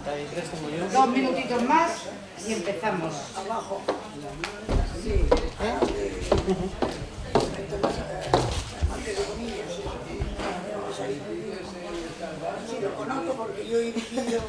43 tengo yo. 2 minutitos más y empezamos. Abajo. Sí. Sí, lo conozco porque yo he vivido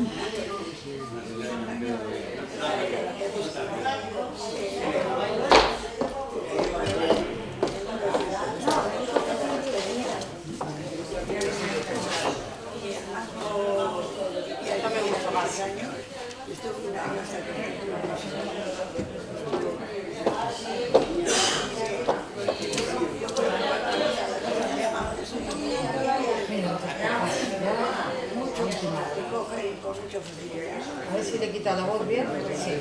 A ver si le quita la voz bien. Sí.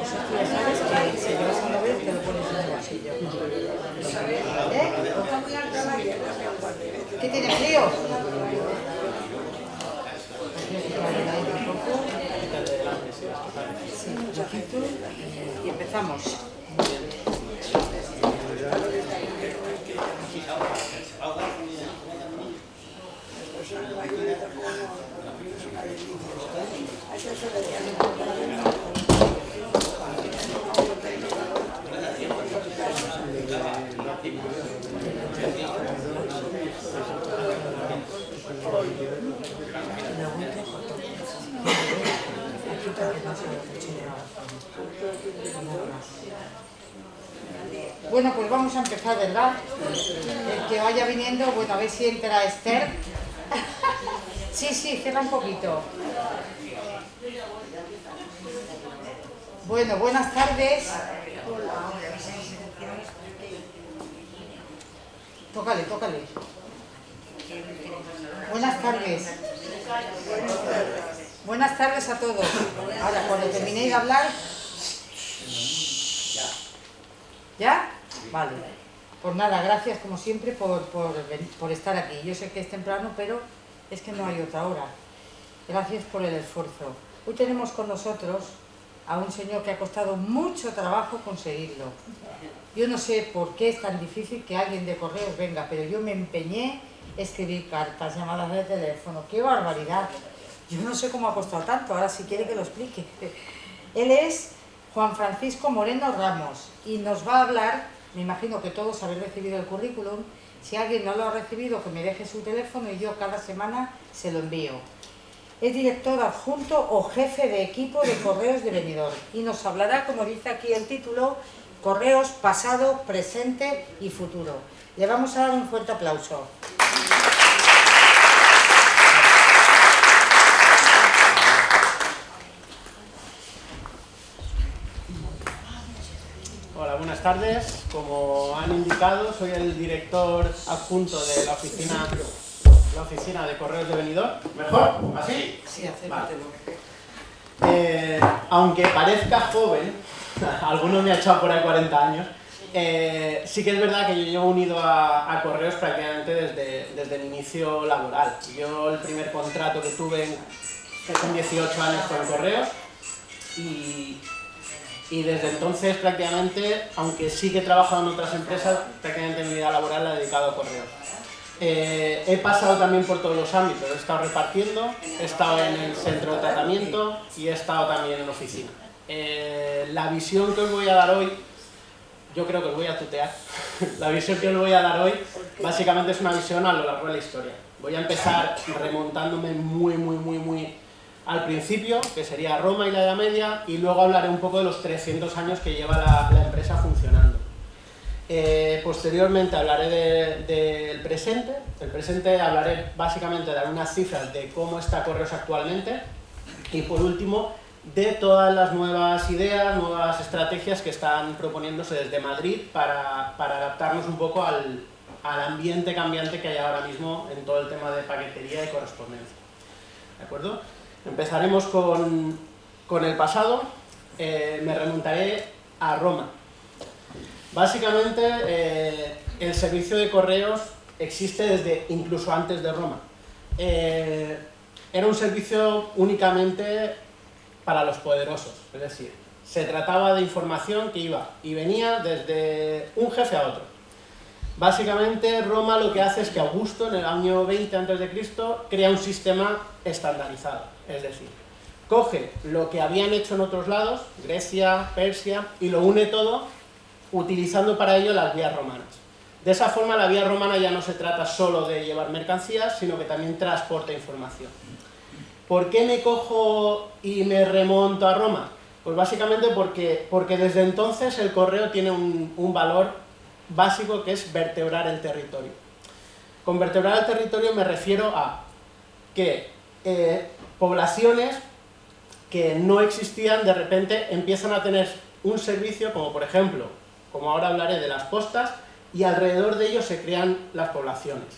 Eso tú ya sabes que si te vas a mover te lo pones en el bolsillo. ¿Qué tiene frío? Sí, un poquito. Y empezamos. Bueno, pues vamos a empezar, ¿verdad? El que vaya viniendo, bueno, a ver si entra Esther. Sí, cierra un poquito. Bueno, buenas tardes. Tócale. Buenas tardes. Buenas tardes a todos. Ahora, cuando terminéis de hablar... ¿Ya? Vale. Pues nada, gracias como siempre por estar aquí. Yo sé que es temprano, pero es que no hay otra hora. Gracias por el esfuerzo. Hoy tenemos con nosotros a un señor que ha costado mucho trabajo conseguirlo. Yo no sé por qué es tan difícil que alguien de correos venga, pero yo me empeñé en escribir cartas, llamadas de teléfono. ¡Qué barbaridad! Yo no sé cómo ha costado tanto, ahora si quiere que lo explique. Él es Juan Francisco Moreno Ramos y nos va a hablar, me imagino que todos habéis recibido el currículum, si alguien no lo ha recibido que me deje su teléfono y yo cada semana se lo envío. Es director adjunto o jefe de equipo de Correos de Benidorm y nos hablará, como dice aquí el título, Correos pasado, presente y futuro. Le vamos a dar un fuerte aplauso. Hola, buenas tardes. Como han indicado, soy el director adjunto de la oficina de Correos de Benidorm. ¿Mejor? ¿Así? Sí, acércatelo. Vale. Aunque parezca joven, alguno me ha echado por ahí 40 años, sí que es verdad que yo llevo unido a Correos prácticamente desde el inicio laboral. Yo el primer contrato que tuve con 18 años fue en Correos y desde entonces prácticamente, aunque sí que he trabajado en otras empresas, prácticamente mi vida laboral la he dedicado a Correos. He pasado también por todos los ámbitos, he estado repartiendo, he estado en el centro de tratamiento y he estado también en oficina. La visión que os voy a dar hoy, yo creo que os voy a tutear, la visión que os voy a dar hoy básicamente es una visión a lo largo de la historia. Voy a empezar remontándome muy al principio, que sería Roma y la Edad Media, y luego hablaré un poco de los 300 años que lleva la empresa funcionando. Posteriormente hablaré del presente. El presente hablaré básicamente de algunas cifras de cómo está Correos actualmente y por último de todas las nuevas ideas, nuevas estrategias que están proponiéndose desde Madrid para adaptarnos un poco al ambiente cambiante que hay ahora mismo en todo el tema de paquetería y correspondencia. ¿De acuerdo? Empezaremos con el pasado. Me remontaré a Roma. Básicamente, el servicio de correos existe desde incluso antes de Roma. Era un servicio únicamente para los poderosos, es decir, se trataba de información que iba y venía desde un jefe a otro. Básicamente, Roma lo que hace es que Augusto, en el año 20 a.C., crea un sistema estandarizado. Es decir, coge lo que habían hecho en otros lados, Grecia, Persia, y lo une todo utilizando para ello las vías romanas. De esa forma la vía romana ya no se trata solo de llevar mercancías, sino que también transporta información. ¿Por qué me cojo y me remonto a Roma? Pues básicamente porque desde entonces el correo tiene un valor básico que es vertebrar el territorio. Con vertebrar el territorio me refiero a que poblaciones que no existían de repente empiezan a tener un servicio, como por ejemplo, como ahora hablaré de las postas, y alrededor de ellos se crean las poblaciones.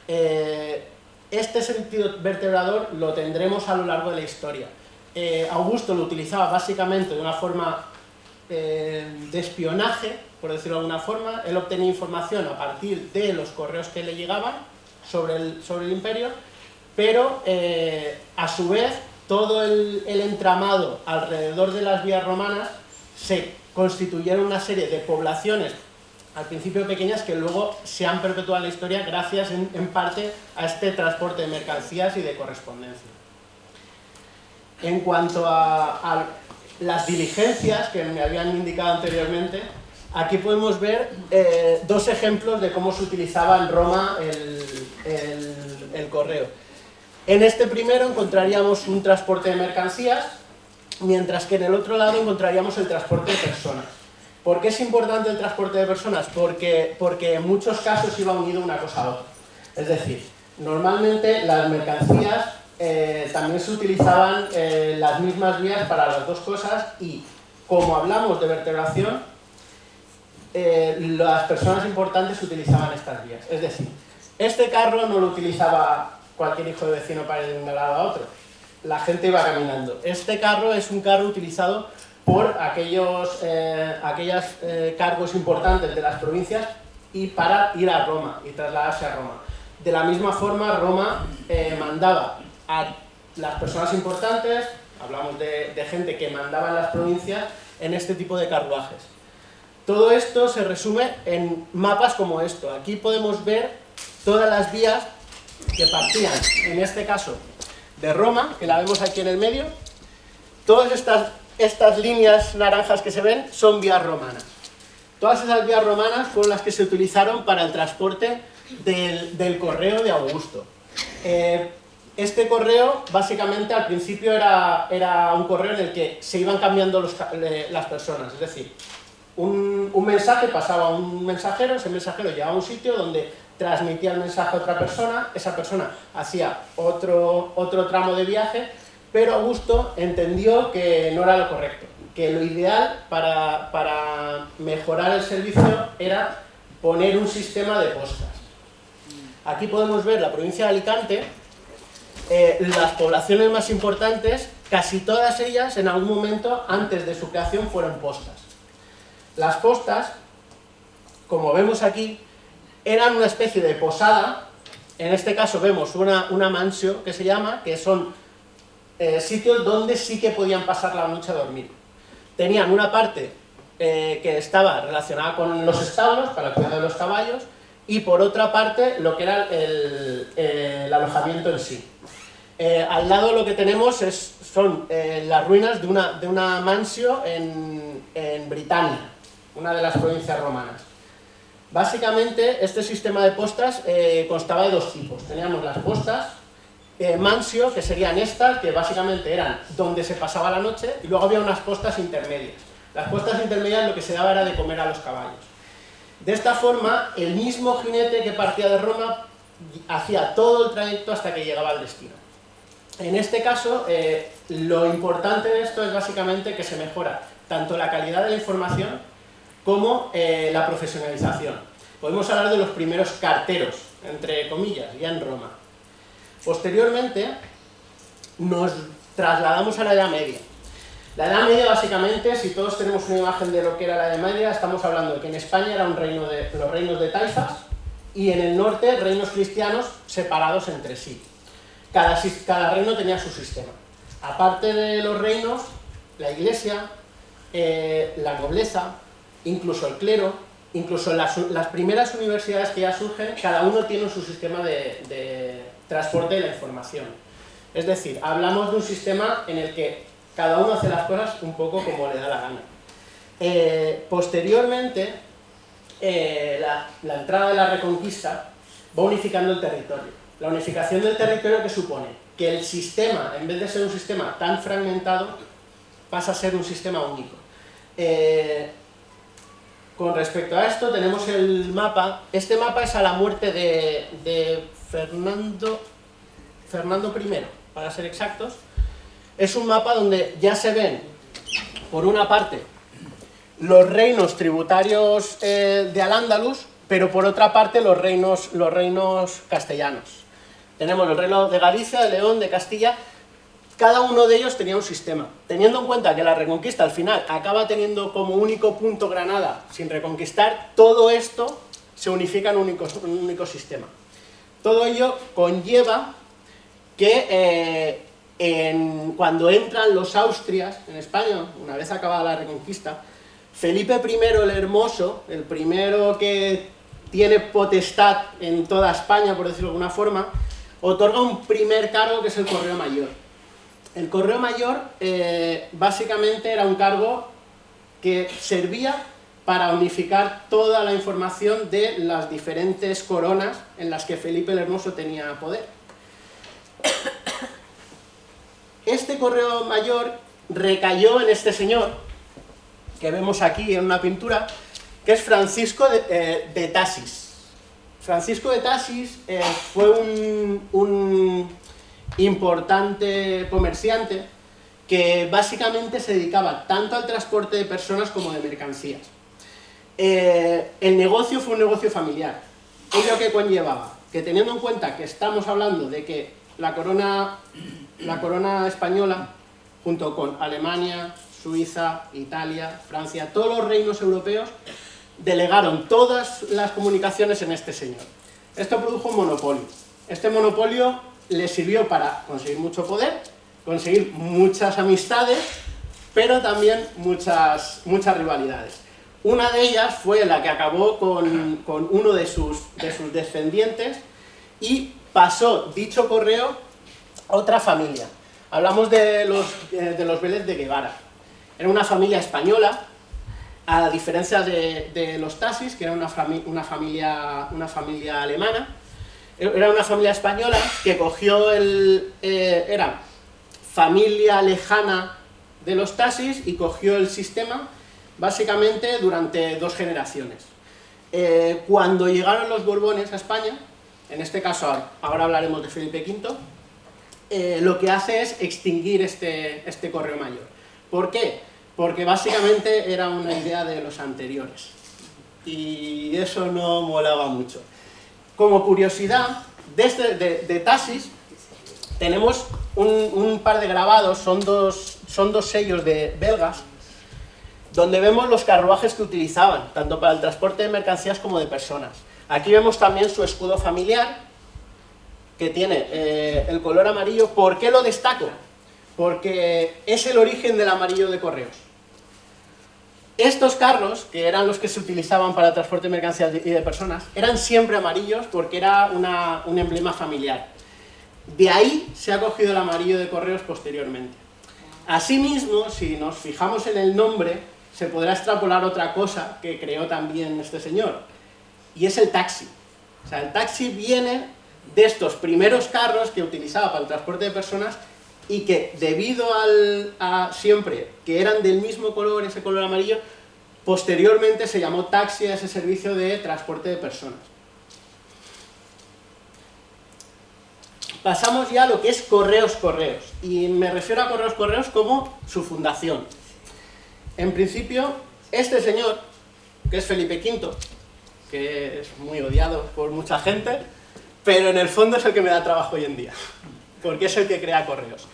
Este sentido vertebrador lo tendremos a lo largo de la historia. Augusto lo utilizaba básicamente de una forma de espionaje, por decirlo de alguna forma. Él obtenía información a partir de los correos que le llegaban sobre el imperio, pero a su vez todo el entramado alrededor de las vías romanas se constituyeron una serie de poblaciones, al principio pequeñas, que luego se han perpetuado en la historia gracias en parte a este transporte de mercancías y de correspondencia. En cuanto a las diligencias que me habían indicado anteriormente, aquí podemos ver dos ejemplos de cómo se utilizaba en Roma el correo. En este primero encontraríamos un transporte de mercancías, mientras que en el otro lado encontraríamos el transporte de personas. ¿Por qué es importante el transporte de personas? Porque en muchos casos iba unido una cosa a otra. Es decir, normalmente las mercancías también se utilizaban las mismas vías para las dos cosas, y como hablamos de vertebración, las personas importantes utilizaban estas vías. Es decir, este carro no lo utilizaba cualquier hijo de vecino para ir de un lado a otro. La gente iba caminando. Este carro es un carro utilizado por aquellos cargos importantes de las provincias y para ir a Roma y trasladarse a Roma. De la misma forma, Roma mandaba a las personas importantes, hablamos de gente que mandaba en las provincias, en este tipo de carruajes. Todo esto se resume en mapas como esto. Aquí podemos ver todas las vías que partían, en este caso, de Roma, que la vemos aquí en el medio. Todas estas líneas naranjas que se ven son vías romanas. Todas esas vías romanas fueron las que se utilizaron para el transporte del correo de Augusto. Este correo, básicamente, al principio era un correo en el que se iban cambiando las personas. Es decir, un mensaje pasaba a un mensajero, ese mensajero llegaba a un sitio donde transmitía el mensaje a otra persona, esa persona hacía otro tramo de viaje, pero Augusto entendió que no era lo correcto, que lo ideal para mejorar el servicio era poner un sistema de postas. Aquí podemos ver la provincia de Alicante, las poblaciones más importantes, casi todas ellas en algún momento antes de su creación fueron postas. Las postas, como vemos aquí, eran una especie de posada. En este caso vemos una mansio, que se llama, que son sitios donde sí que podían pasar la noche a dormir. Tenían una parte que estaba relacionada con los establos, para el cuidado de los caballos, y por otra parte lo que era el alojamiento en sí. Al lado lo que tenemos son las ruinas de una mansio en Britania, una de las provincias romanas. Básicamente, este sistema de postas constaba de dos tipos. Teníamos las postas mansio, que serían estas, que básicamente eran donde se pasaba la noche, y luego había unas postas intermedias. Las postas intermedias lo que se daba era de comer a los caballos. De esta forma, el mismo jinete que partía de Roma hacía todo el trayecto hasta que llegaba al destino. En este caso, lo importante de esto es básicamente que se mejora tanto la calidad de la información como la profesionalización. Podemos hablar de los primeros carteros, entre comillas, ya en Roma. Posteriormente, nos trasladamos a la Edad Media. La Edad Media, básicamente, si todos tenemos una imagen de lo que era la Edad Media, estamos hablando de que en España era los reinos de taifas, y en el norte, reinos cristianos separados entre sí. Cada reino tenía su sistema. Aparte de los reinos, la iglesia, la nobleza, incluso el clero, incluso las primeras universidades que ya surgen, cada uno tiene su sistema de transporte de la información. Es decir, hablamos de un sistema en el que cada uno hace las cosas un poco como le da la gana. Posteriormente, la entrada de la Reconquista va unificando el territorio. La unificación del territorio, ¿qué supone? Que el sistema, en vez de ser un sistema tan fragmentado, pasa a ser un sistema único. Con respecto a esto tenemos el mapa. Este mapa es a la muerte de Fernando I, para ser exactos. Es un mapa donde ya se ven, por una parte, los reinos tributarios de Al-Ándalus, pero por otra parte los reinos castellanos. Tenemos el reino de Galicia, de León, de Castilla. Cada uno de ellos tenía un sistema. Teniendo en cuenta que la Reconquista al final acaba teniendo como único punto Granada sin reconquistar, todo esto se unifica en un único sistema. Todo ello conlleva que cuando entran los Austrias en España, una vez acabada la Reconquista, Felipe I el Hermoso, el primero que tiene potestad en toda España, por decirlo de alguna forma, otorga un primer cargo que es el Correo Mayor. El Correo Mayor básicamente era un cargo que servía para unificar toda la información de las diferentes coronas en las que Felipe el Hermoso tenía poder. Este Correo Mayor recayó en este señor, que vemos aquí en una pintura, que es Francisco de Tasis. Francisco de Tasis fue un importante comerciante que básicamente se dedicaba tanto al transporte de personas como de mercancías. El negocio fue un negocio familiar. ¿Ello qué conllevaba? Que teniendo en cuenta que estamos hablando de que la corona española, junto con Alemania, Suiza, Italia, Francia, todos los reinos europeos, delegaron todas las comunicaciones en este señor. Esto produjo un monopolio. Este monopolio le sirvió para conseguir mucho poder, conseguir muchas amistades, pero también muchas rivalidades. Una de ellas fue la que acabó con uno de sus descendientes y pasó dicho correo a otra familia. Hablamos de los Vélez de Guevara. Era una familia española, a diferencia de los Tasis, que era una familia alemana. Era una familia española que cogió era familia lejana de los Tasis y cogió el sistema básicamente durante 2 generaciones. Cuando llegaron los Borbones a España, en este caso ahora hablaremos de Felipe V, lo que hace es extinguir este Correo Mayor. ¿Por qué? Porque básicamente era una idea de los anteriores y eso no molaba mucho. Como curiosidad, de Tasis tenemos un par de grabados, son dos sellos de belgas, donde vemos los carruajes que utilizaban, tanto para el transporte de mercancías como de personas. Aquí vemos también su escudo familiar, que tiene el color amarillo. ¿Por qué lo destaco? Porque es el origen del amarillo de correos. Estos carros, que eran los que se utilizaban para el transporte de mercancías y de personas, eran siempre amarillos porque era un emblema familiar. De ahí se ha cogido el amarillo de correos posteriormente. Asimismo, si nos fijamos en el nombre, se podrá extrapolar otra cosa que creó también este señor, y es el taxi. O sea, el taxi viene de estos primeros carros que utilizaba para el transporte de personas y que, debido a siempre que eran del mismo color, ese color amarillo, posteriormente se llamó taxi a ese servicio de transporte de personas. Pasamos ya a lo que es correos, y me refiero a correos como su fundación. En principio, este señor, que es Felipe V, que es muy odiado por mucha gente, pero en el fondo es el que me da trabajo hoy en día, porque es el que crea correos.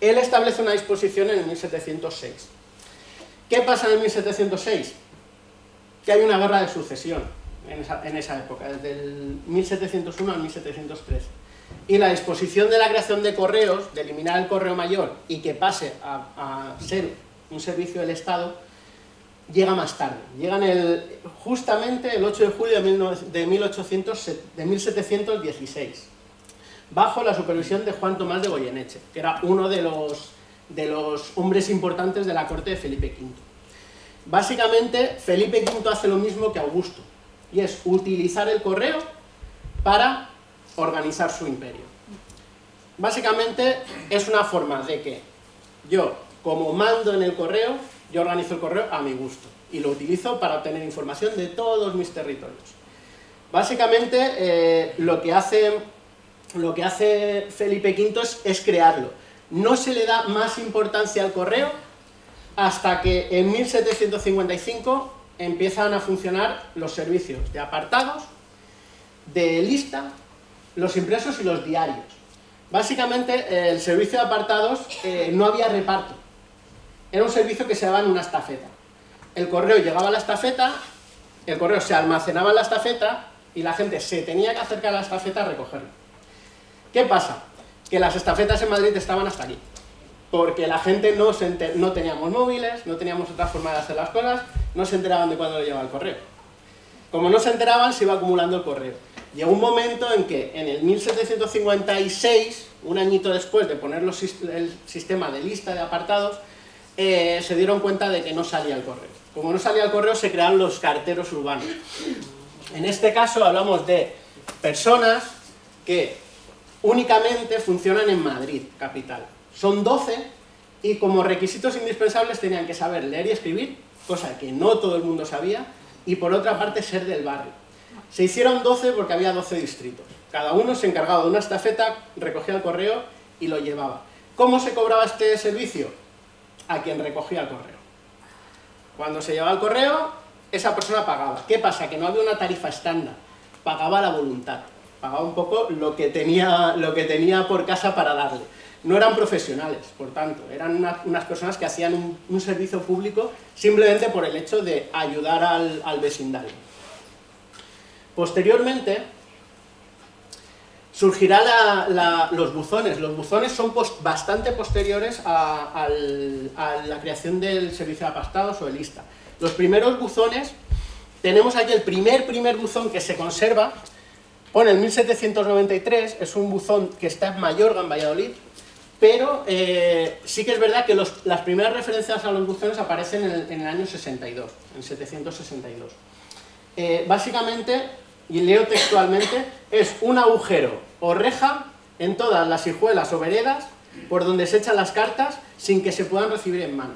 Él establece una disposición en el 1706. ¿Qué pasa en el 1706? Que hay una guerra de sucesión en esa época, desde el 1701 al 1703. Y la disposición de la creación de correos, de eliminar el correo mayor y que pase a ser un servicio del Estado, llega más tarde. Llegan justamente el 8 de julio de 1716. bajo la supervisión de Juan Tomás de Goyeneche, que era uno de los hombres importantes de la corte de Felipe V. Básicamente, Felipe V hace lo mismo que Augusto, y es utilizar el correo para organizar su imperio. Básicamente, es una forma de que yo, como mando en el correo, yo organizo el correo a mi gusto, y lo utilizo para obtener información de todos mis territorios. Básicamente, lo que hace Felipe V es crearlo. No se le da más importancia al correo hasta que en 1755 empiezan a funcionar los servicios de apartados, de lista, los impresos y los diarios. Básicamente, el servicio de apartados no había reparto. Era un servicio que se daba en una estafeta. El correo llegaba a la estafeta, el correo se almacenaba en la estafeta y la gente se tenía que acercar a la estafeta a recogerlo. ¿Qué pasa? Que las estafetas en Madrid estaban hasta aquí. Porque la gente no teníamos móviles, no teníamos otra forma de hacer las cosas, no se enteraban de cuándo le llegaba el correo. Como no se enteraban, se iba acumulando el correo. Llegó un momento en que, en el 1756, un añito después de poner el sistema de lista de apartados, se dieron cuenta de que no salía el correo. Como no salía el correo, se crearon los carteros urbanos. En este caso hablamos de personas que únicamente funcionan en Madrid, capital. Son 12 y como requisitos indispensables tenían que saber leer y escribir, cosa que no todo el mundo sabía, y por otra parte ser del barrio. Se hicieron 12 porque había 12 distritos. Cada uno se encargaba de una estafeta, recogía el correo y lo llevaba. ¿Cómo se cobraba este servicio? A quien recogía el correo. Cuando se llevaba el correo, esa persona pagaba. ¿Qué pasa? Que no había una tarifa estándar. Pagaba la voluntad. Pagaba un poco lo que tenía por casa para darle. No eran profesionales, por tanto, eran unas personas que hacían un servicio público simplemente por el hecho de ayudar al vecindario. Posteriormente, surgirán los buzones. Los buzones son bastante posteriores a la creación del servicio de apartados o de lista. Los primeros buzones, tenemos aquí el primer buzón que se conserva, pone en 1793, es un buzón que está en Mayorga, en Valladolid, pero sí que es verdad que las primeras referencias a los buzones aparecen en el año 62, en 762. Básicamente, y leo textualmente, es un agujero o reja en todas las hijuelas o veredas por donde se echan las cartas sin que se puedan recibir en mano.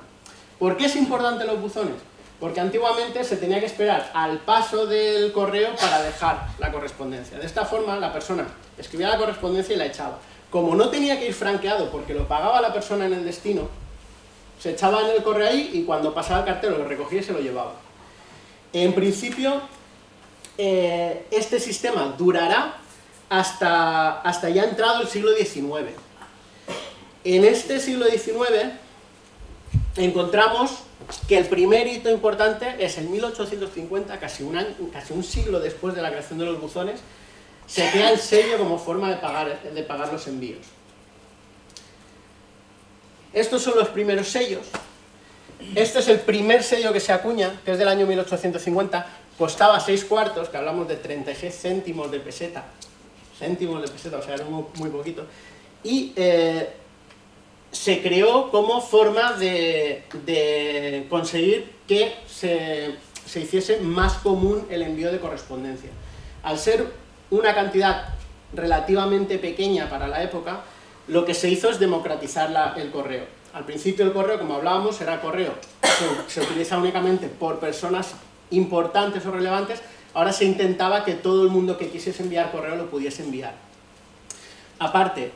¿Por qué es importante los buzones? Porque antiguamente se tenía que esperar al paso del correo para dejar la correspondencia. De esta forma, la persona escribía la correspondencia y la echaba. Como no tenía que ir franqueado porque lo pagaba la persona en el destino, se echaba en el correo ahí y cuando pasaba el cartero lo recogía y se lo llevaba. En principio, este sistema durará hasta ya entrado el siglo XIX. En este siglo XIX encontramos que el primer hito importante es en 1850, casi un siglo después de la creación de los buzones, se crea el sello como forma de pagar los envíos. Estos son los primeros sellos. Este es el primer sello que se acuña, que es del año 1850, costaba 6 cuartos, que hablamos de 36 céntimos de peseta, o sea, era muy poquito, y se creó como forma de conseguir que se hiciese más común el envío de correspondencia. Al ser una cantidad relativamente pequeña para la época, lo que se hizo es democratizar el correo. Al principio el correo, como hablábamos, era correo que se utiliza únicamente por personas importantes o relevantes. Ahora se intentaba que todo el mundo que quisiese enviar correo lo pudiese enviar. Aparte,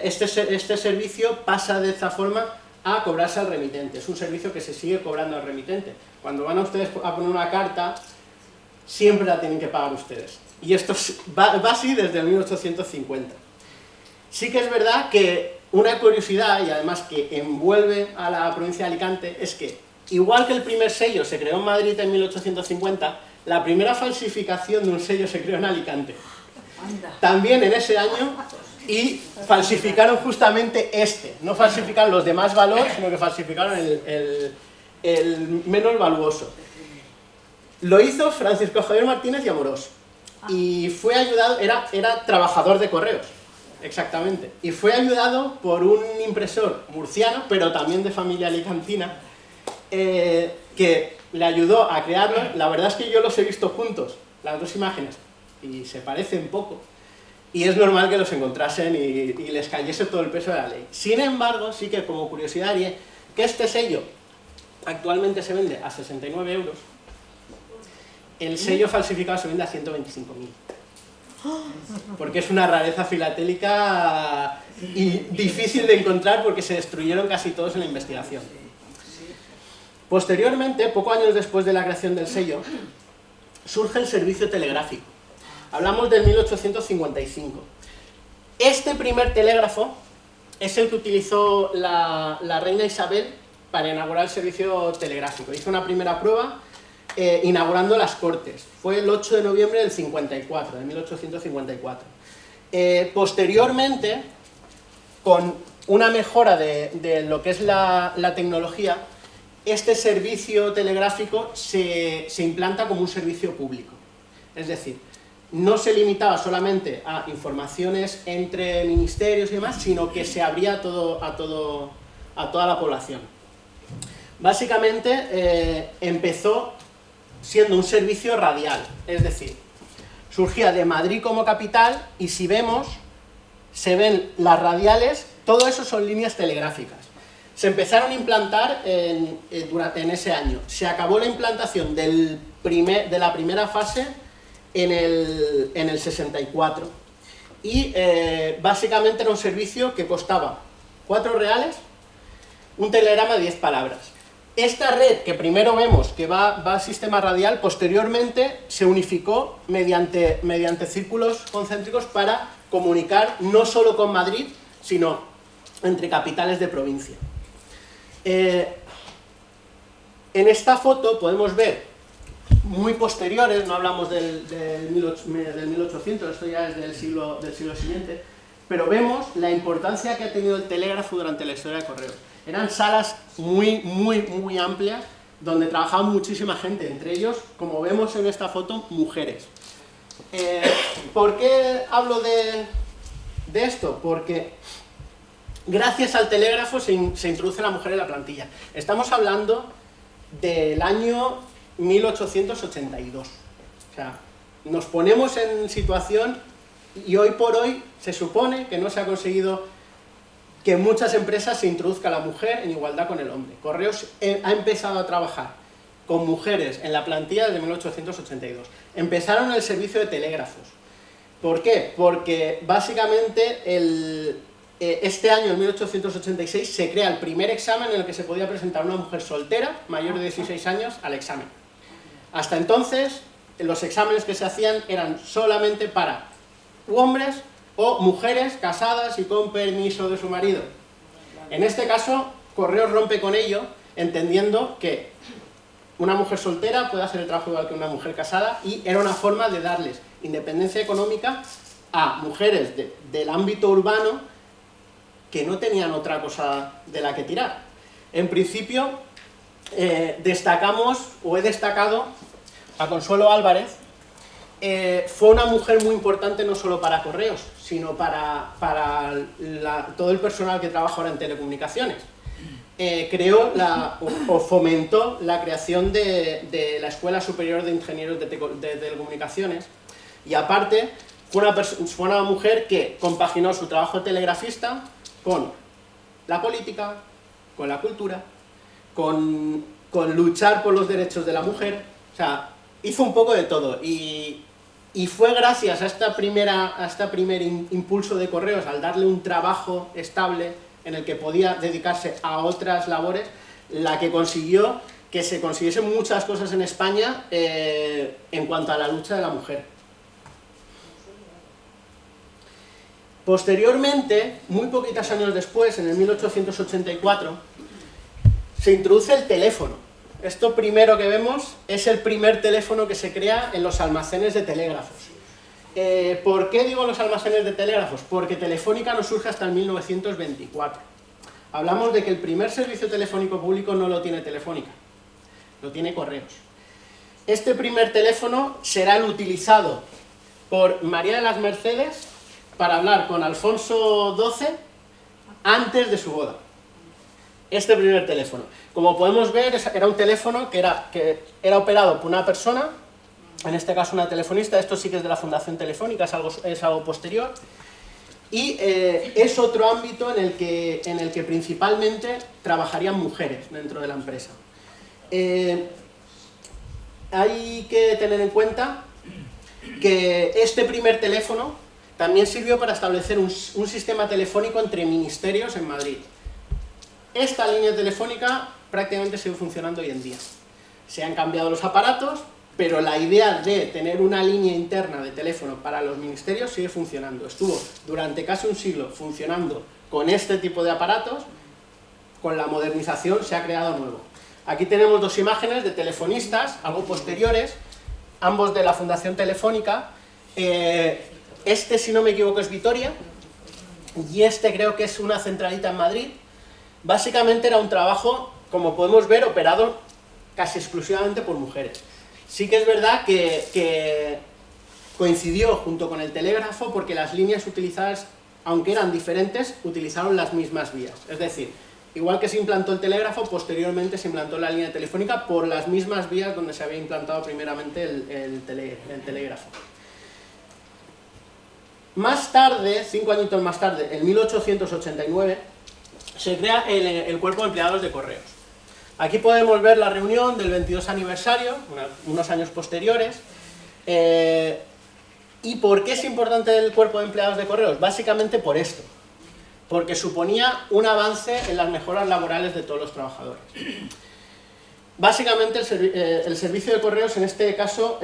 este servicio pasa de esta forma a cobrarse al remitente. Es un servicio que se sigue cobrando al remitente. Cuando van a ustedes a poner una carta, siempre la tienen que pagar ustedes. Y esto va así desde el 1850. Sí que es verdad que una curiosidad, y además que envuelve a la provincia de Alicante, es que, igual que el primer sello se creó en Madrid en 1850, la primera falsificación de un sello se creó en Alicante. También en ese año, y falsificaron justamente este. No falsificaron los demás valores, sino que falsificaron el menos valuoso. Lo hizo Francisco Javier Martínez y Amorós. y fue ayudado, era trabajador de correos, exactamente, y fue ayudado por un impresor murciano, pero también de familia alicantina, que le ayudó a crearlo. La verdad es que yo los he visto juntos, las dos imágenes, y se parecen poco, y es normal que los encontrasen y les cayese todo el peso de la ley. Sin embargo, sí que como curiosidad diré que este sello actualmente se vende a 69 euros, el sello falsificado se vende a 125.000. Porque es una rareza filatélica y difícil de encontrar porque se destruyeron casi todos en la investigación. Posteriormente, pocos años después de la creación del sello, surge el servicio telegráfico. Hablamos del 1855. Este primer telégrafo es el que utilizó la reina Isabel para inaugurar el servicio telegráfico. Hizo una primera prueba inaugurando las Cortes. Fue el 8 de noviembre del 54, de 1854. Posteriormente, con una mejora de lo que es la tecnología, este servicio telegráfico se implanta como un servicio público. Es decir, no se limitaba solamente a informaciones entre ministerios y demás, sino que se abría a toda la población. Básicamente empezó siendo un servicio radial, es decir, surgía de Madrid como capital y si vemos, se ven las radiales, todo eso son líneas telegráficas. Se empezaron a implantar en ese año. Se acabó la implantación de la primera fase en el 64. Y básicamente era un servicio que costaba 4 reales, un telegrama de 10 palabras. Esta red que primero vemos que va al sistema radial, posteriormente se unificó mediante círculos concéntricos para comunicar no solo con Madrid, sino entre capitales de provincia. En esta foto podemos ver, muy posteriores, no hablamos del 1800, esto ya es del siglo siguiente, pero vemos la importancia que ha tenido el telégrafo durante la historia de correos. Eran salas muy amplias, donde trabajaba muchísima gente, entre ellos, como vemos en esta foto, mujeres. ¿Por qué hablo de esto? Porque gracias al telégrafo se introduce la mujer en la plantilla. Estamos hablando del año 1882. O sea, nos ponemos en situación y hoy por hoy se supone que no se ha conseguido que en muchas empresas se introduzca a la mujer en igualdad con el hombre. Correos ha empezado a trabajar con mujeres en la plantilla desde 1882. Empezaron el servicio de telégrafos. ¿Por qué? Porque básicamente este año, en 1886, se crea el primer examen en el que se podía presentar una mujer soltera, mayor de 16 años, al examen. Hasta entonces, los exámenes que se hacían eran solamente para hombres o mujeres casadas y con permiso de su marido. En este caso, Correos rompe con ello, entendiendo que una mujer soltera puede hacer el trabajo igual que una mujer casada, y era una forma de darles independencia económica a mujeres del ámbito urbano que no tenían otra cosa de la que tirar. En principio, destacamos, o he destacado, a Consuelo Álvarez. Fue una mujer muy importante no solo para Correos, sino para todo el personal que trabaja ahora en telecomunicaciones. Creó o fomentó la creación de la Escuela Superior de Ingenieros de Telecomunicaciones, y aparte fue una mujer que compaginó su trabajo de telegrafista con la política, con la cultura, con luchar por los derechos de la mujer. O sea, hizo un poco de todo, y fue gracias a este primer impulso de Correos, al darle un trabajo estable en el que podía dedicarse a otras labores, la que consiguió que se consiguiesen muchas cosas en España en cuanto a la lucha de la mujer. Posteriormente, muy poquitos años después, en el 1884, se introduce el teléfono. Esto primero que vemos es el primer teléfono que se crea en los almacenes de telégrafos. ¿Por qué digo los almacenes de telégrafos? Porque Telefónica no surge hasta el 1924. Hablamos de que el primer servicio telefónico público no lo tiene Telefónica, lo tiene Correos. Este primer teléfono será el utilizado por María de las Mercedes para hablar con Alfonso XII antes de su boda. Este primer teléfono. Como podemos ver, era un teléfono que era operado por una persona, en este caso una telefonista. Esto sí que es de la Fundación Telefónica, es algo posterior. Y es otro ámbito en el que principalmente trabajarían mujeres dentro de la empresa. Hay que tener en cuenta que este primer teléfono también sirvió para establecer un sistema telefónico entre ministerios en Madrid. Esta línea telefónica prácticamente sigue funcionando hoy en día. Se han cambiado los aparatos, pero la idea de tener una línea interna de teléfono para los ministerios sigue funcionando. Estuvo durante casi un siglo funcionando con este tipo de aparatos. Con la modernización se ha creado nuevo. Aquí tenemos dos imágenes de telefonistas, algo posteriores, ambos de la Fundación Telefónica. Este, si no me equivoco, es Vitoria, y este creo que es una centralita en Madrid. Básicamente era un trabajo, como podemos ver, operado casi exclusivamente por mujeres. Sí que es verdad que coincidió junto con el telégrafo porque las líneas utilizadas, aunque eran diferentes, utilizaron las mismas vías. Es decir, igual que se implantó el telégrafo, posteriormente se implantó la línea telefónica por las mismas vías donde se había implantado primeramente el telégrafo. Más tarde, 5 añitos más tarde, en 1889, se crea el Cuerpo de Empleados de Correos. Aquí podemos ver la reunión del 22 aniversario, unos años posteriores. ¿Y por qué es importante el Cuerpo de Empleados de Correos? Básicamente por esto, porque suponía un avance en las mejoras laborales de todos los trabajadores. Básicamente el servicio de correos en este caso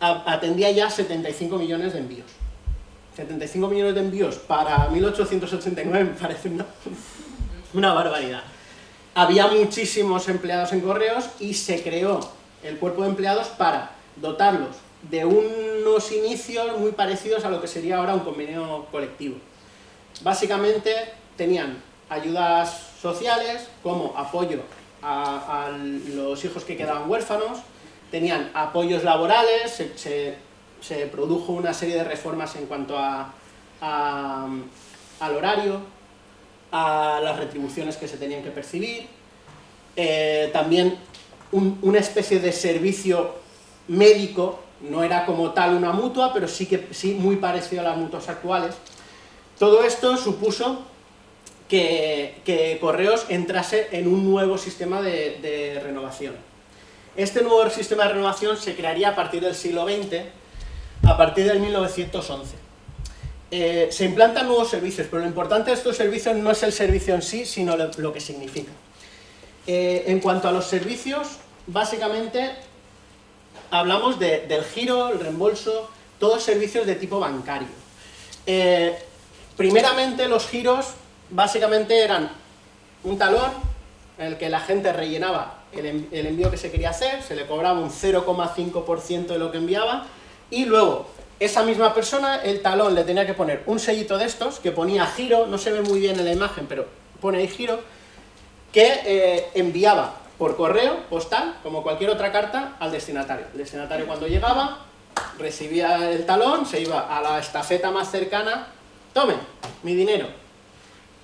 atendía ya 75 millones de envíos. 75 millones de envíos para 1889 me parece una barbaridad. Había muchísimos empleados en correos y se creó el cuerpo de empleados para dotarlos de unos inicios muy parecidos a lo que sería ahora un convenio colectivo. Básicamente tenían ayudas sociales como apoyo a los hijos que quedaban huérfanos, tenían apoyos laborales, se produjo una serie de reformas en cuanto al horario, a las retribuciones que se tenían que percibir, también una especie de servicio médico, no era como tal una mutua, pero sí muy parecido a las mutuas actuales. Todo esto supuso que Correos entrase en un nuevo sistema de renovación. Este nuevo sistema de renovación se crearía a partir del siglo XX, a partir del 1911. Se implantan nuevos servicios, pero lo importante de estos servicios no es el servicio en sí, sino lo que significa. En cuanto a los servicios, básicamente hablamos del giro, el reembolso, todos servicios de tipo bancario. Primeramente los giros básicamente eran un talón en el que la gente rellenaba el envío que se quería hacer, se le cobraba un 0,5% de lo que enviaba, y luego esa misma persona, el talón, le tenía que poner un sellito de estos que ponía giro, no se ve muy bien en la imagen, pero pone ahí giro, que enviaba por correo postal, como cualquier otra carta, al destinatario. El destinatario, cuando llegaba, recibía el talón, se iba a la estafeta más cercana, tome mi dinero.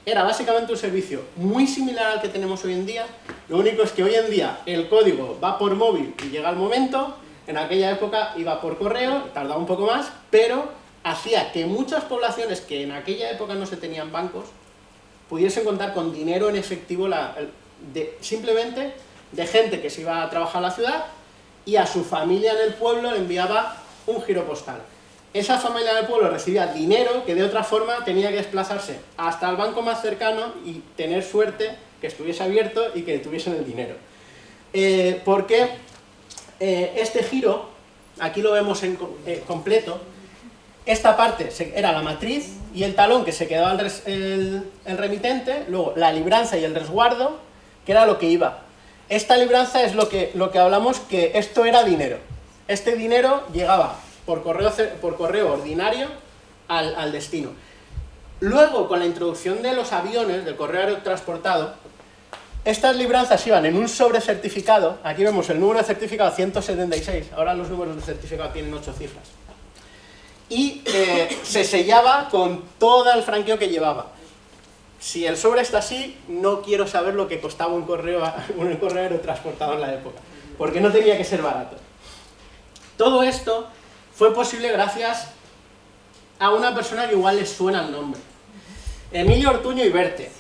Era básicamente un servicio muy similar al que tenemos hoy en día, lo único es que hoy en día el código va por móvil y llega al momento. En aquella época iba por correo, tardaba un poco más, pero hacía que muchas poblaciones que en aquella época no se tenían bancos pudiesen contar con dinero en efectivo simplemente de gente que se iba a trabajar a la ciudad y a su familia en el pueblo le enviaba un giro postal. Esa familia del pueblo recibía dinero que de otra forma tenía que desplazarse hasta el banco más cercano y tener suerte que estuviese abierto y que tuviesen el dinero. Porque este giro, aquí lo vemos completo, esta parte era la matriz y el talón que se quedaba el remitente, luego la libranza y el resguardo, que era lo que iba. Esta libranza es lo que hablamos, que esto era dinero. Este dinero llegaba por correo ordinario al destino. Luego, con la introducción de los aviones, del correo aerotransportado, estas libranzas iban en un sobrecertificado. Aquí vemos el número de certificado 176, ahora los números de certificado tienen 8 cifras. y se sellaba con todo el franqueo que llevaba. Si el sobre está así, no quiero saber lo que costaba un correo aerotransportado en la época, porque no tenía que ser barato. Todo esto fue posible gracias a una persona que igual les suena el nombre. Emilio Ortuño y Berte.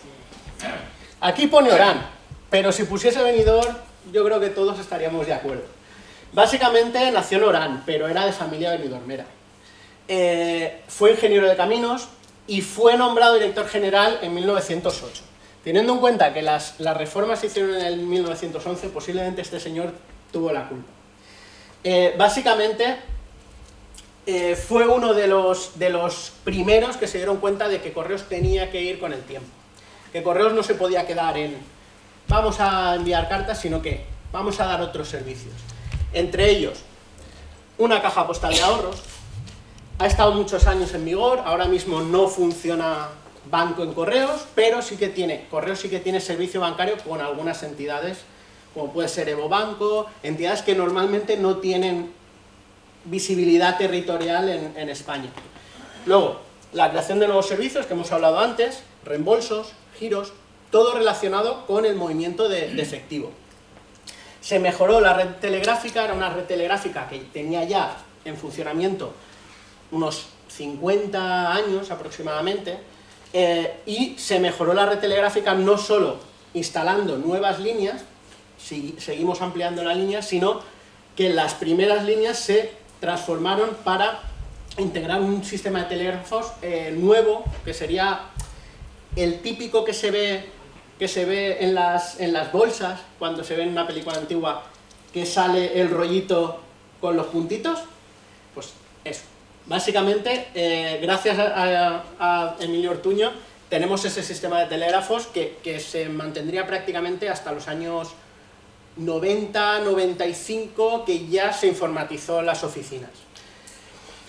Aquí pone Orán, pero si pusiese Benidorm, yo creo que todos estaríamos de acuerdo. Básicamente nació en Orán, pero era de familia benidormera. Fue ingeniero de caminos y fue nombrado director general en 1908. Teniendo en cuenta que las reformas se hicieron en el 1911, posiblemente este señor tuvo la culpa. Básicamente fue uno de los primeros que se dieron cuenta de que Correos tenía que ir con el tiempo. Que Correos no se podía quedar en vamos a enviar cartas, sino que vamos a dar otros servicios. Entre ellos, una caja postal de ahorros. Ha estado muchos años en vigor, ahora mismo no funciona banco en Correos, pero Correos sí que tiene servicio bancario con algunas entidades, como puede ser Evo Banco, entidades que normalmente no tienen visibilidad territorial en España. Luego, la creación de nuevos servicios que hemos hablado antes, reembolsos, giros, todo relacionado con el movimiento de efectivo. Se mejoró la red telegráfica, era una red telegráfica que tenía ya en funcionamiento unos 50 años aproximadamente, y se mejoró la red telegráfica no solo instalando nuevas líneas, seguimos ampliando la línea, sino que las primeras líneas se transformaron para integrar un sistema de telégrafos nuevo, que sería el típico que se ve en las bolsas, cuando se ve en una película antigua, que sale el rollito con los puntitos, pues eso. Básicamente, gracias a Emilio Ortuño, tenemos ese sistema de telégrafos que se mantendría prácticamente hasta los años 90, 95, que ya se informatizó en las oficinas.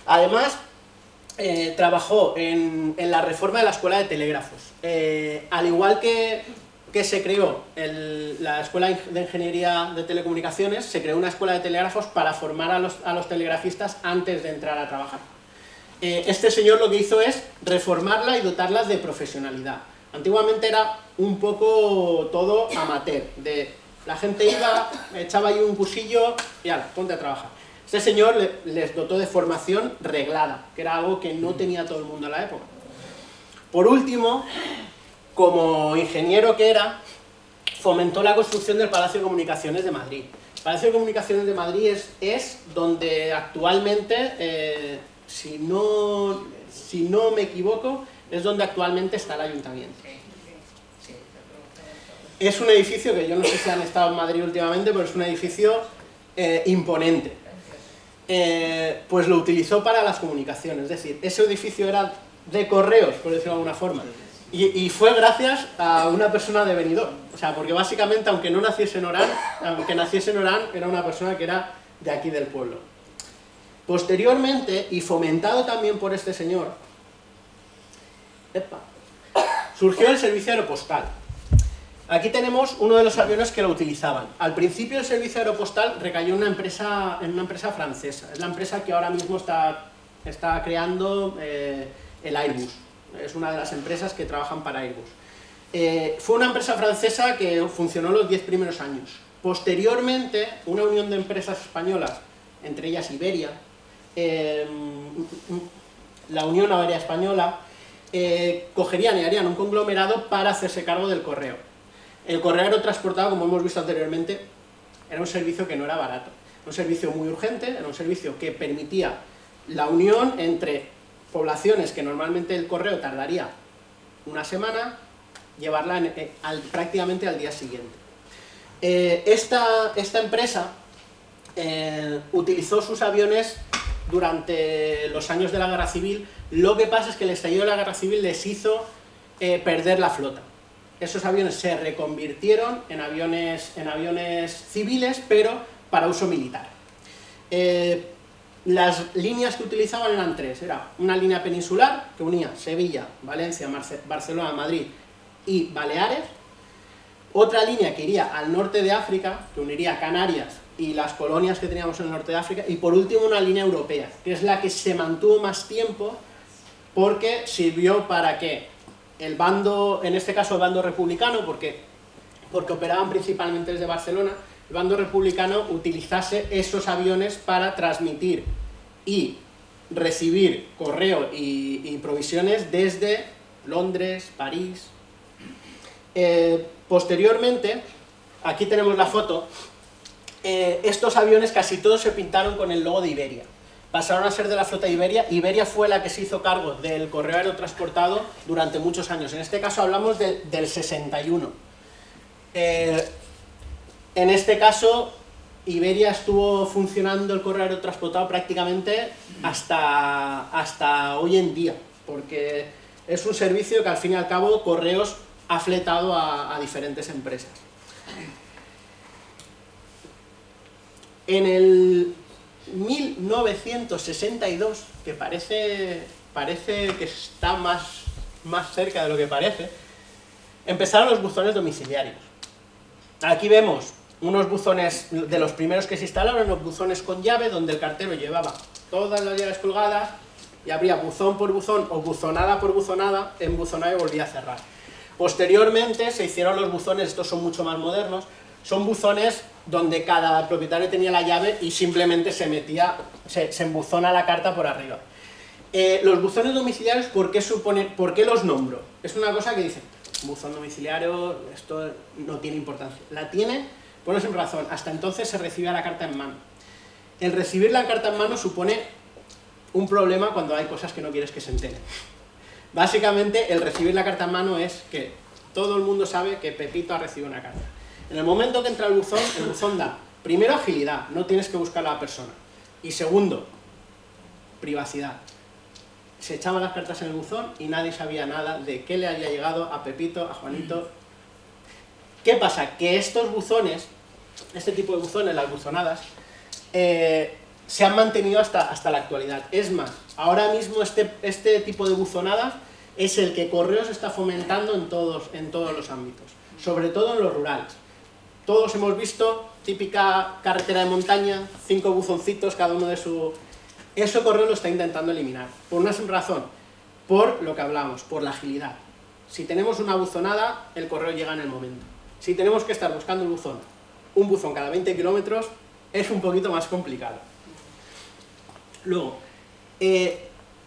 Además, trabajó en la reforma de la Escuela de Telégrafos. Al igual que se creó la Escuela de Ingeniería de Telecomunicaciones, se creó una escuela de telégrafos para formar a los telegrafistas antes de entrar a trabajar. Este señor lo que hizo es reformarla y dotarlas de profesionalidad. Antiguamente era un poco todo amateur, la gente iba, echaba ahí un cursillo y ala, ponte a trabajar. Este señor les dotó de formación reglada, que era algo que no tenía todo el mundo en la época. Por último, como ingeniero que era, fomentó la construcción del Palacio de Comunicaciones de Madrid. El Palacio de Comunicaciones de Madrid es donde actualmente, si no me equivoco, es donde actualmente está el ayuntamiento. Es un edificio que yo no sé si han estado en Madrid últimamente, pero es un edificio imponente. Pues lo utilizó para las comunicaciones, es decir, ese edificio era de Correos, por decirlo de alguna forma. Y fue gracias a una persona de Benidorm, o sea, porque básicamente, aunque naciese en Orán, era una persona que era de aquí del pueblo. Posteriormente, y fomentado también por este señor, surgió el servicio aeropostal. Aquí tenemos uno de los aviones que lo utilizaban. Al principio el servicio aeropostal recayó en una empresa francesa. Es la empresa que ahora mismo está creando el Airbus. Es una de las empresas que trabajan para Airbus. Fue una empresa francesa que funcionó los 10 primeros años. Posteriormente, una unión de empresas españolas, entre ellas Iberia, la Unión Aérea Española, cogerían y harían un conglomerado para hacerse cargo del correo. El correo aerotransportado, como hemos visto anteriormente, era un servicio que no era barato. Era un servicio muy urgente, era un servicio que permitía la unión entre poblaciones que normalmente el correo tardaría una semana, llevarla prácticamente al día siguiente. Esta empresa utilizó sus aviones durante los años de la Guerra Civil. Lo que pasa es que el estallido de la Guerra Civil les hizo perder la flota. Esos aviones se reconvirtieron en aviones civiles, pero para uso militar. Las líneas que utilizaban eran tres. Era una línea peninsular que unía Sevilla, Valencia, Barcelona, Madrid y Baleares. Otra línea que iría al norte de África, que uniría Canarias y las colonias que teníamos en el norte de África, y por último una línea europea, que es la que se mantuvo más tiempo porque sirvió para que el bando, en este caso el bando republicano, porque operaban principalmente desde Barcelona, el bando republicano utilizase esos aviones para transmitir y recibir correo y provisiones desde Londres, París. Posteriormente, aquí tenemos la foto, estos aviones casi todos se pintaron con el logo de Iberia. Pasaron a ser de la flota de Iberia. Iberia fue la que se hizo cargo del correo aerotransportado durante muchos años. En este caso hablamos del 61. En este caso, Iberia estuvo funcionando el correo aerotransportado prácticamente hasta hoy en día, porque es un servicio que al fin y al cabo Correos ha fletado a diferentes empresas. En el 1962, que parece que está más cerca de lo que parece, empezaron los buzones domiciliarios. Aquí vemos unos buzones, de los primeros que se instalaron, los buzones con llave, donde el cartero llevaba todas las llaves colgadas y abría buzón por buzón o buzonada por buzonada, embuzonaba y volvía a cerrar. Posteriormente se hicieron los buzones, estos son mucho más modernos, son buzones donde cada propietario tenía la llave y simplemente se embuzona la carta por arriba. Los buzones domiciliarios, ¿por qué los nombro? Es una cosa que dicen, buzón domiciliario, esto no tiene importancia. La tiene, pones en razón, hasta entonces se recibía la carta en mano. El recibir la carta en mano supone un problema cuando hay cosas que no quieres que se enteren. Básicamente, el recibir la carta en mano es que todo el mundo sabe que Pepito ha recibido una carta. En el momento que entra el buzón da, primero, agilidad, no tienes que buscar a la persona. Y segundo, privacidad. Se echaban las cartas en el buzón y nadie sabía nada de qué le había llegado a Pepito, a Juanito. ¿Qué pasa? Que estos buzones, este tipo de buzones, las buzonadas, se han mantenido hasta la actualidad. Es más, ahora mismo este tipo de buzonadas es el que Correos está fomentando en todos los ámbitos, sobre todo en los rurales. Todos hemos visto, típica carretera de montaña, 5 buzoncitos, cada uno de su... Eso Correo lo está intentando eliminar. Por una razón, por lo que hablamos, por la agilidad. Si tenemos una buzonada, el correo llega en el momento. Si tenemos que estar buscando un buzón cada 20 kilómetros, es un poquito más complicado. Luego,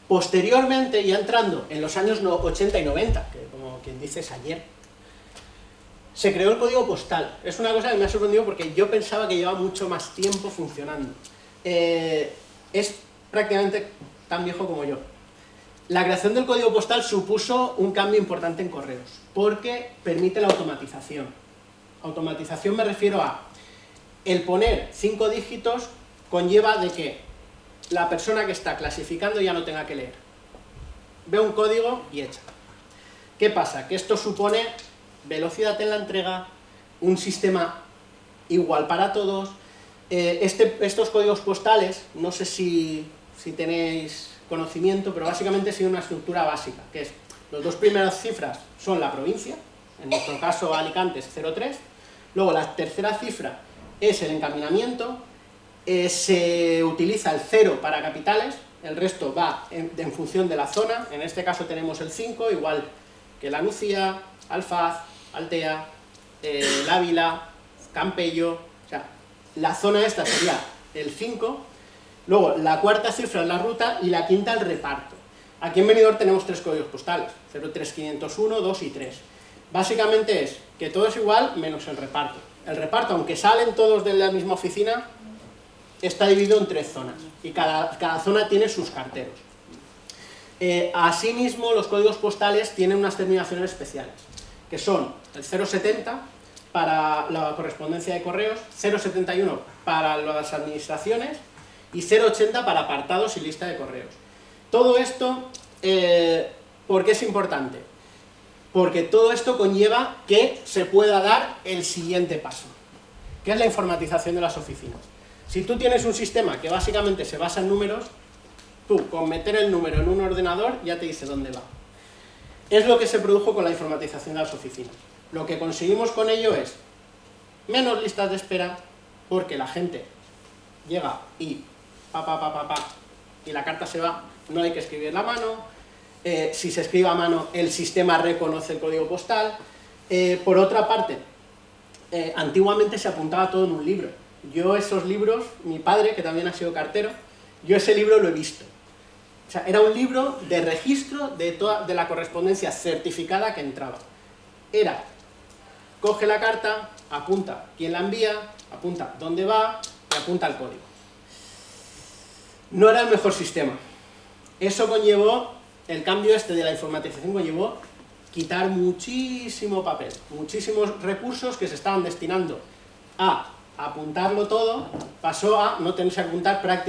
posteriormente, ya entrando en los años 80 y 90, que como quien dice es ayer, se creó el código postal. Es una cosa que me ha sorprendido porque yo pensaba que llevaba mucho más tiempo funcionando. Es prácticamente tan viejo como yo. La creación del código postal supuso un cambio importante en Correos, porque permite la automatización. Automatización me refiero a el poner 5 dígitos conlleva de que la persona que está clasificando ya no tenga que leer. Ve un código y echa. ¿Qué pasa? Que esto supone velocidad en la entrega, un sistema igual para todos. Estos códigos postales, no sé si tenéis conocimiento, pero básicamente sigue una estructura básica, que es, los 2 primeras cifras son la provincia, en nuestro caso Alicante es 03, luego la tercera cifra es el encaminamiento, se utiliza el 0 para capitales, el resto va en función de la zona, en este caso tenemos el 5, igual que La Nucía, Alfaz, Altea, El Ávila, Campello, o sea, la zona esta sería el 5, luego la cuarta cifra es la ruta y la quinta el reparto. Aquí en Benidorm tenemos 3 códigos postales, 03501, 2 y 3. Básicamente es que todo es igual menos el reparto. El reparto, aunque salen todos de la misma oficina, está dividido en 3 zonas y cada zona tiene sus carteros. Asimismo, los códigos postales tienen unas terminaciones especiales, que son el 070 para la correspondencia de correos, 071 para las administraciones y 080 para apartados y lista de correos. Todo esto, ¿por qué es importante? Porque todo esto conlleva que se pueda dar el siguiente paso, que es la informatización de las oficinas. Si tú tienes un sistema que básicamente se basa en números, tú con meter el número en un ordenador ya te dice dónde va. Es lo que se produjo con la informatización de las oficinas. Lo que conseguimos con ello es menos listas de espera, porque la gente llega y y la carta se va, no hay que escribir la mano. Si se escribe a mano, el sistema reconoce el código postal. Por otra parte, antiguamente se apuntaba todo en un libro. Yo esos libros, mi padre, que también ha sido cartero, yo ese libro lo he visto. O sea, era un libro de registro de la correspondencia certificada que entraba. Era, coge la carta, apunta quién la envía, apunta dónde va y apunta el código. No era el mejor sistema. Eso conllevó, el cambio este de la informatización conllevó quitar muchísimo papel, muchísimos recursos que se estaban destinando a apuntarlo todo, pasó a no tener que apuntar prácticamente